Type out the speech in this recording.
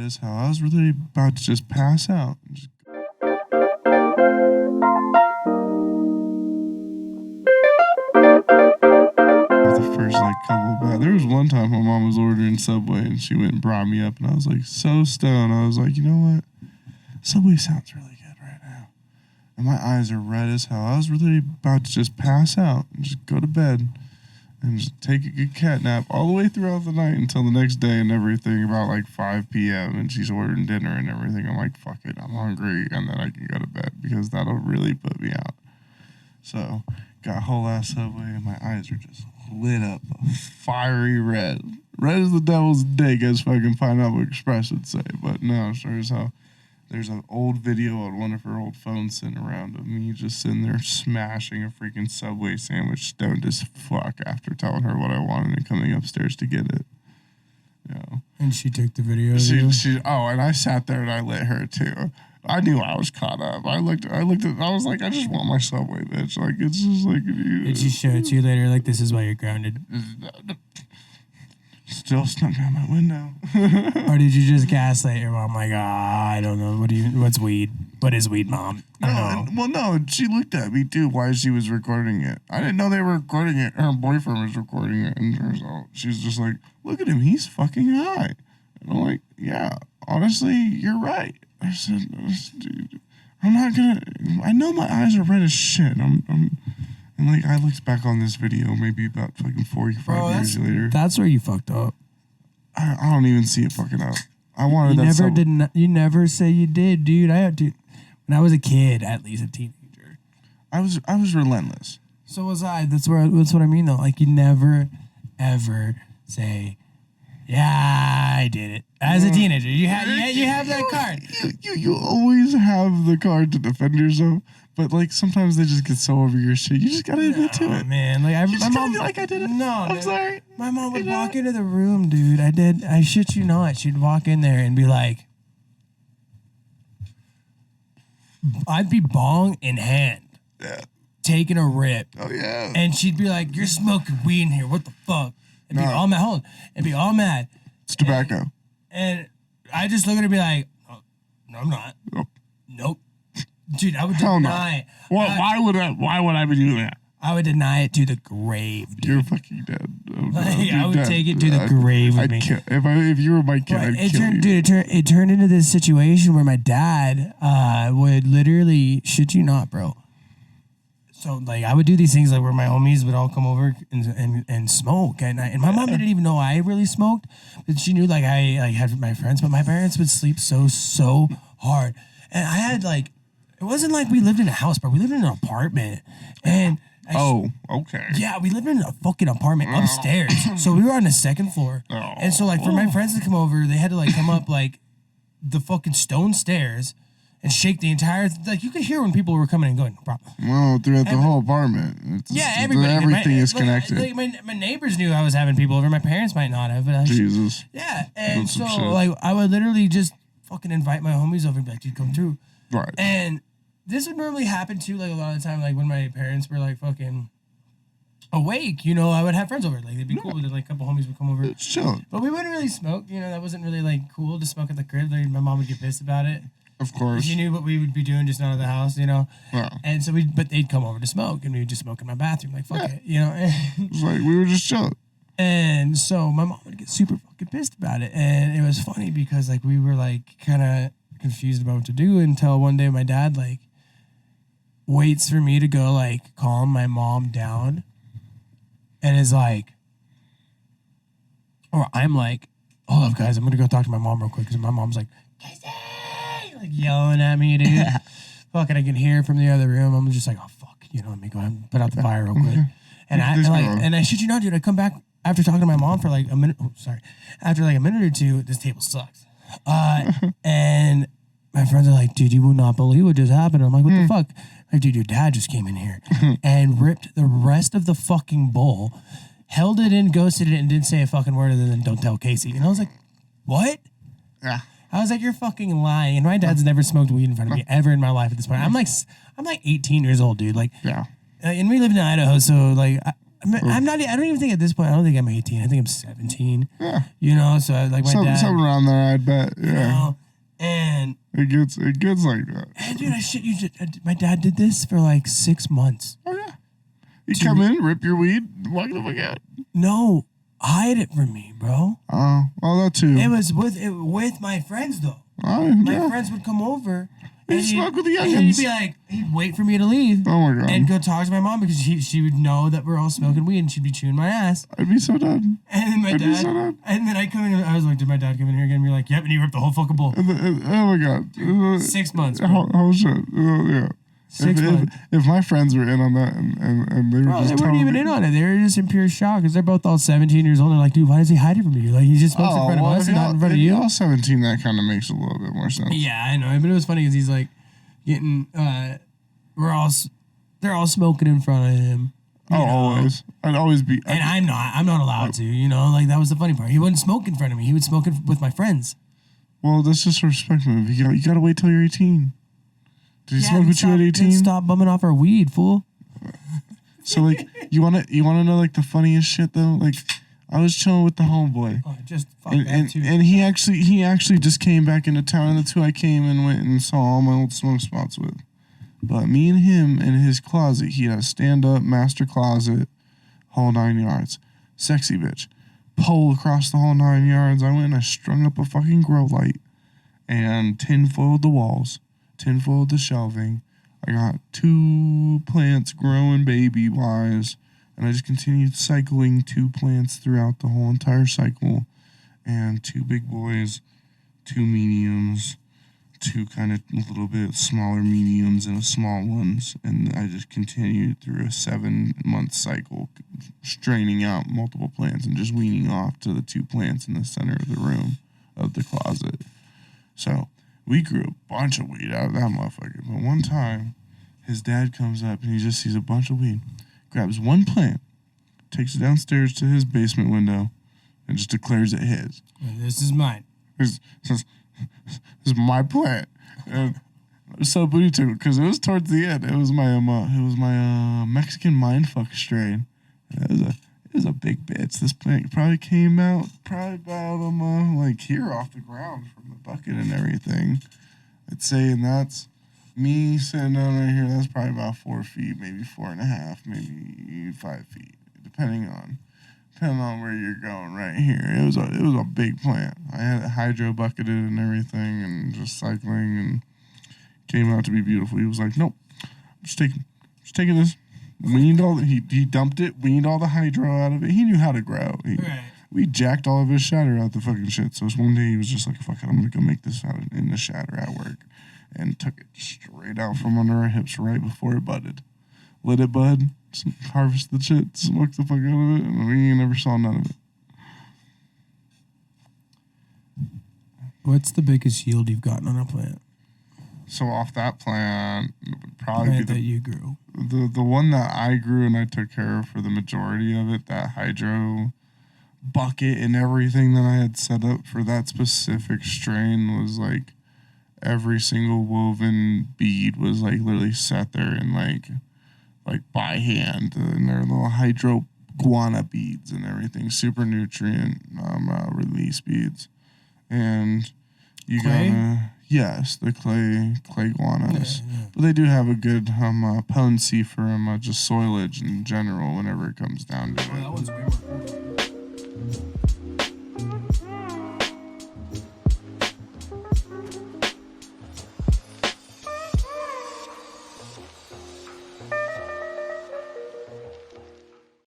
as hell. I was really about to just pass out. The first couple of there was one time my mom was ordering Subway and she went and brought me up and I was like so stoned. I was like, you know what? Subway sounds really good right now. And my eyes are red as hell. I was really about to just pass out and just go to bed and just take a good cat nap all the way throughout the night until the next day and everything about 5 p.m. and she's ordering dinner and everything. I'm like, fuck it, I'm hungry, and then I can go to bed because that'll really put me out. So got a whole ass Subway and my eyes are just lit up a fiery red. Red as the devil's dick, as fucking Pineapple Express would say. But no, sure as hell. There's an old video on one of her old phones sitting around of me just sitting there smashing a freaking Subway sandwich stoned as fuck after telling her what I wanted and coming upstairs to get it. Yeah. And she took the video. And I sat there and I lit her too. I knew I was caught up. I looked at, I was like, I just want my Subway, bitch. It's just like. Did she show it to you later? This is why you're grounded. Still snuck out my window. Or did you just gaslight your mom? I don't know. What's weed? What is weed, Mom? No, she looked at me too while she was recording it. I didn't know they were recording it. Her boyfriend was recording it, and she's just like, look at him, he's fucking high. And I'm like, yeah, honestly, you're right. I said, dude, I'm not gonna. I know my eyes are red as shit. And I looked back on this video maybe about fucking 45 years later. That's where you fucked up. I don't even see it fucking up. I wanted You never say you did, dude. When I was a kid, at least a teenager, I was relentless. So was I. That's what I mean though. You never ever say, yeah, I did it. As a teenager, you have that card. You always have the card to defend yourself. But sometimes they just get so over your shit. You just gotta admit to it, man. My mom feel like I did it. No, I'm sorry. My mom would walk into the room, dude. I shit you not. She'd walk in there and be like, I'd be bong in hand, taking a rip. Oh yeah. And she'd be like, "You're smoking weed in here. What the fuck?" And be all mad. Hold on. And be all mad. It's tobacco. And I just look at her and be like, oh, "No, I'm not. Nope." Dude, I would deny it. Why would I be doing that? I would deny it to the grave, dude. You're fucking dead. I would take it to the grave with me. If you were my kid, I'd kill you. Dude, it turned into this situation where my dad would literally shit you not, bro. So I would do these things where my homies would all come over and smoke, and my mom didn't even know I really smoked, but she knew I had my friends. But my parents would sleep so hard, and I had it wasn't like we lived in a house, bro. We lived in an apartment. And okay. Yeah, we lived in a fucking apartment upstairs. So we were on the second floor. And so for my friends to come over, they had to come up the fucking stone stairs and shake the entire you could hear when people were coming and going, no problem. Well, throughout the whole apartment. Everybody. Everything is connected. My neighbors knew I was having people over. My parents might not have, but Jesus. Yeah. And so I would literally just fucking invite my homies over and be like, dude, come through. Right. And this would normally happen too, a lot of the time, when my parents were fucking awake, I would have friends over. They'd be cool with it. A couple homies would come over. It's chill. But we wouldn't really smoke. That wasn't really cool to smoke at the crib. My mom would get pissed about it. Of course. She knew what we would be doing just not at the house, Yeah. And so but they'd come over to smoke, and we would just smoke in my bathroom, fuck it, It's we were just chilling. And so my mom would get super fucking pissed about it, and it was funny because we were kind of confused about what to do until one day my dad waits for me to go calm my mom down, and is or I'm hold up guys, I'm gonna go talk to my mom real quick, because my mom's Casey, yelling at me, dude. Fucking I can hear from the other room. I'm just oh fuck, let me go ahead and put out the fire real quick. And I shit you not, dude, I come back after talking to my mom for a minute. Oh, sorry. After a minute or two, this table sucks. And my friends are dude, you will not believe what just happened. I'm what the fuck? Dude, your dad just came in here and ripped the rest of the fucking bowl, held it in, ghosted it, and didn't say a fucking word other than "don't tell Casey." And I was what? Yeah. I was you're fucking lying. And my dad's never smoked weed in front of me ever in my life at this point. I'm 18 years old, dude. Yeah. And we live in Idaho, so I'm not. I don't even think at this point. I don't think I'm 18. I think I'm 17. Yeah. You know, so like my dad. Something around there, I'd bet. Yeah. You know, and it gets like that. And dude, my dad did this for like 6 months. Oh yeah. You come in, rip your weed, walk the fuck out. No, hide it from me, bro. Oh, well, that too. It was with my friends though. Oh, my friends would come over. He'd smoke with the youngins. And he'd be like, he'd wait for me to leave. Oh my god. And go talk to my mom because she would know that we're all smoking weed and she'd be chewing my ass. I'd be so done. And then and then I come in. I was like, did my dad come in here again? And be like, yep. And he ripped the whole fucking bowl. Oh my god. 6 months. Bro. Oh shit. Yeah. 6 months. If my friends were in on that and they were just they weren't even in on it. They were just in pure shock because they're both all 17 years old. They're like, dude, why does he hide it from you? Like, he just smokes in front of us and not in front of you. All 17, that kind of makes a little bit more sense. Yeah, I know. But it was funny because he's like getting, they're all smoking in front of him. Always. I'd always be. And I'm not allowed to, you know? Like, that was the funny part. He wouldn't smoke in front of me. He would smoke with my friends. Well, that's just a respect move. You gotta wait till you're 18. Did he smoke with you at 18? Stop bumming off our weed, fool. So, like, you wanna know, like, the funniest shit, though? Like, I was chilling with the homeboy. Oh, just fuck and he actually just came back into town, and that's who I came and went and saw all my old smoke spots with. But me and him in his closet, he had a stand-up master closet, whole 9 yards. Sexy bitch. Pole across the whole 9 yards. I went and I strung up a fucking grow light and tinfoiled the walls. Tinfoiled the shelving. I got 2 plants growing baby-wise, and I just continued cycling 2 plants throughout the whole entire cycle, and 2 big boys, 2 mediums, 2 kind of a little bit smaller mediums and a small ones, and I just continued through a 7-month cycle, straining out multiple plants and just weaning off to the 2 plants in the center of the room of the closet. So we grew a bunch of weed out of that motherfucker. But one time, his dad comes up and he just sees a bunch of weed, grabs 1 plant, takes it downstairs to his basement window, and just declares it his. This is mine. This is my plant. And it was so booty tickled because it was towards the end. It was my Mexican mindfuck strain. It was a big bitch. This plant probably came out about like here off the ground from the bucket and everything. I'd say, and that's me sitting down right here. That's probably about 4 feet, maybe 4.5, maybe 5 feet, depending on where you're going. Right here, it was a big plant. I had it hydro bucketed and everything, and just cycling, and came out to be beautiful. He was like, "Nope, just taking this." Weaned all he dumped it, weaned all the hydro out of it. He knew how to grow. We jacked all of his shatter out the fucking shit. So one day he was just like, "Fuck it, I'm gonna go make this out in the shatter at work," and took it straight out from under our hips right before it budded. Let it bud, harvest the shit, smoke the fuck out of it, and we never saw none of it. What's the biggest yield you've gotten on a plant? So off that plant, it would probably be that you grew. The one that I grew and I took care of for the majority of it, that hydro bucket and everything that I had set up for that specific strain was like every single woven bead was like literally set there and like by hand, and their little hydro guana beads and everything, super nutrient release beads, and you gotta. Yes, the clay guanas. Yeah. But they do have a good potency for just soilage in general whenever it comes down to it. That one's way more cool.